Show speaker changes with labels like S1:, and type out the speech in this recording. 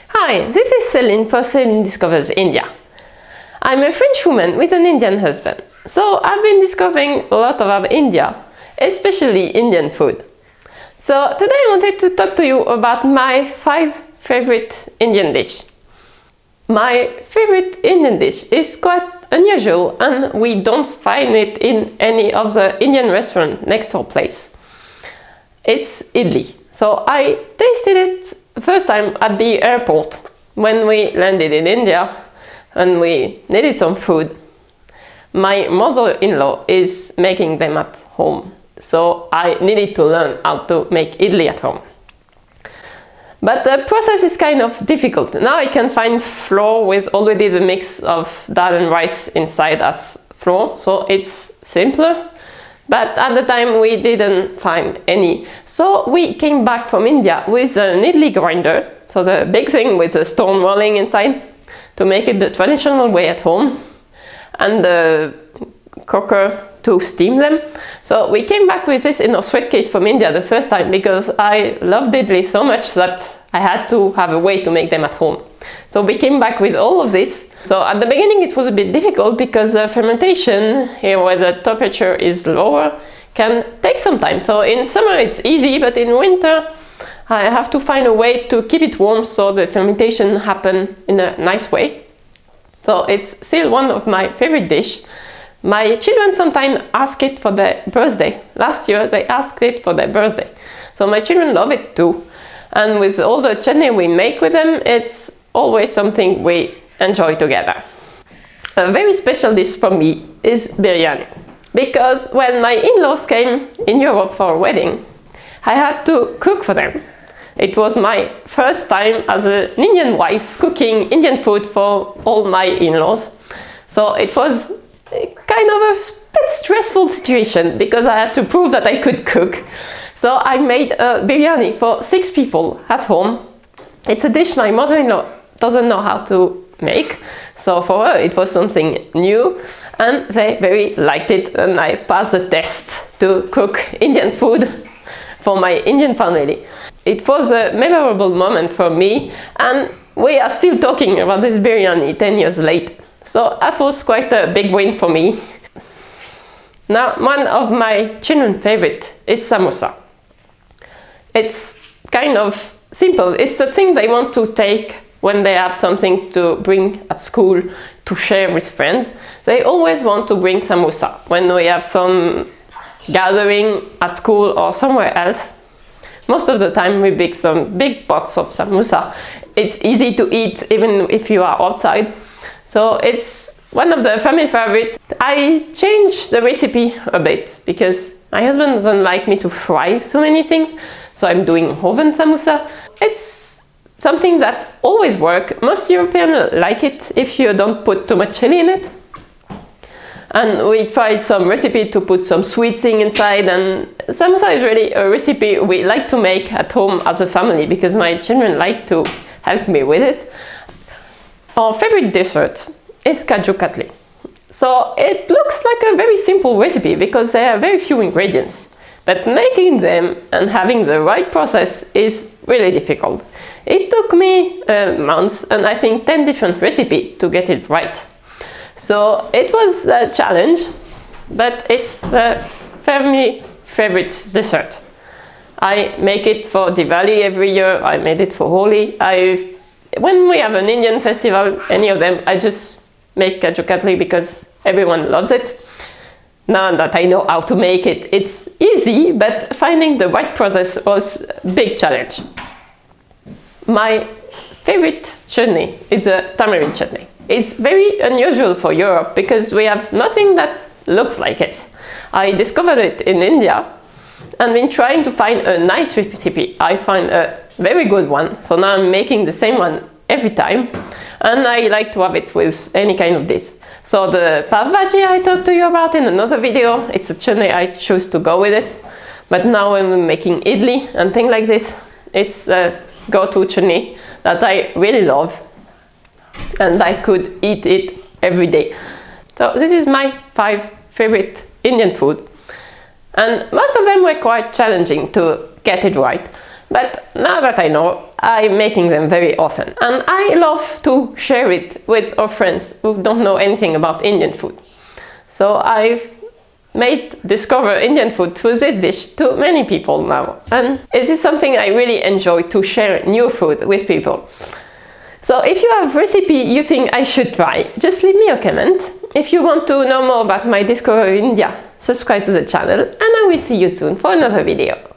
S1: Hi, this is Céline for Céline Discovers India. I'm a French woman with an Indian husband, so I've been discovering a lot about India, especially Indian food. So today I wanted to talk to you about my 5 favorite Indian dish. My favorite Indian dish is quite unusual and we don't find it in any of the Indian restaurant next to our place. It's idli. So I tasted it first time at the airport when we landed in India and we needed some food. My mother-in-law is making them at home, so I needed to learn how to make idli at home. But the process is kind of difficult. Now I can find flour with already the mix of dal and rice inside as flour, so it's simpler. But at the time we didn't find any. So we came back from India with an idli grinder, so the big thing with the stone rolling inside, to make it the traditional way at home, and the cooker to steam them. So we came back with this in a suitcase from India the first time because I loved idli so much that I had to have a way to make them at home. So we came back with all of this. So at the beginning it was a bit difficult because fermentation, here where the temperature is lower, can take some time. So in summer it's easy, but in winter I have to find a way to keep it warm so the fermentation happen in a nice way. So it's still one of my favorite dish. My children sometimes ask it for their birthday. Last year they asked it for their birthday. So my children love it too. And with all the chutney we make with them, it's always something we enjoy together. A very special dish for me is biryani. Because when my in-laws came in Europe for a wedding, I had to cook for them. It was my first time as an Indian wife cooking Indian food for all my in-laws. So it was kind of a bit stressful situation because I had to prove that I could cook. So I made a biryani for 6 people at home. It's a dish my mother-in-law doesn't know how to make, so for her it was something new and they very liked it, and I passed the test to cook Indian food for my Indian family. It was a memorable moment for me, and we are still talking about this biryani 10 years later. So that was quite a big win for me. Now, one of my children's favorite is samosa. It's kind of simple. It's the thing they want to take when they have something to bring at school to share with friends. They always want to bring samosa when we have some gathering at school or somewhere else. Most of the time we bake some big pots of samosa. It's easy to eat even if you are outside. So it's one of the family favorites. I changed the recipe a bit because my husband doesn't like me to fry so many things. So I'm doing oven samosa. It's something that always works. Most Europeans like it if you don't put too much chili in it. And we tried some recipe to put some sweet thing inside, and samosa is really a recipe we like to make at home as a family because my children like to help me with it. Our favorite dessert is kaju katli. So it looks like a very simple recipe because there are very few ingredients. But making them and having the right process is really difficult. It took me months and I think 10 different recipes to get it right. So it was a challenge, but it's the family favorite dessert. I make it for Diwali every year, I made it for Holi. When we have an Indian festival, any of them, I just make kaju katli because everyone loves it. Now that I know how to make it, it's easy, but finding the right process was a big challenge. My favorite chutney is a tamarind chutney. It's very unusual for Europe because we have nothing that looks like it. I discovered it in India and been trying to find a nice recipe. I find a very good one, so now I'm making the same one every time, and I like to have it with any kind of dish. So the pav bhaji I talked to you about in another video, it's a chutney I choose to go with it. But now when we're making idli and things like this, it's a go-to chutney that I really love, and I could eat it every day. So this is my 5 favorite Indian food, and most of them were quite challenging to get it right. But now that I know, I'm making them very often. And I love to share it with our friends who don't know anything about Indian food. So I've discover Indian food through this dish to many people now. And it is something I really enjoy, to share new food with people. So if you have a recipe you think I should try, just leave me a comment. If you want to know more about my discovery of India, subscribe to the channel, and I will see you soon for another video.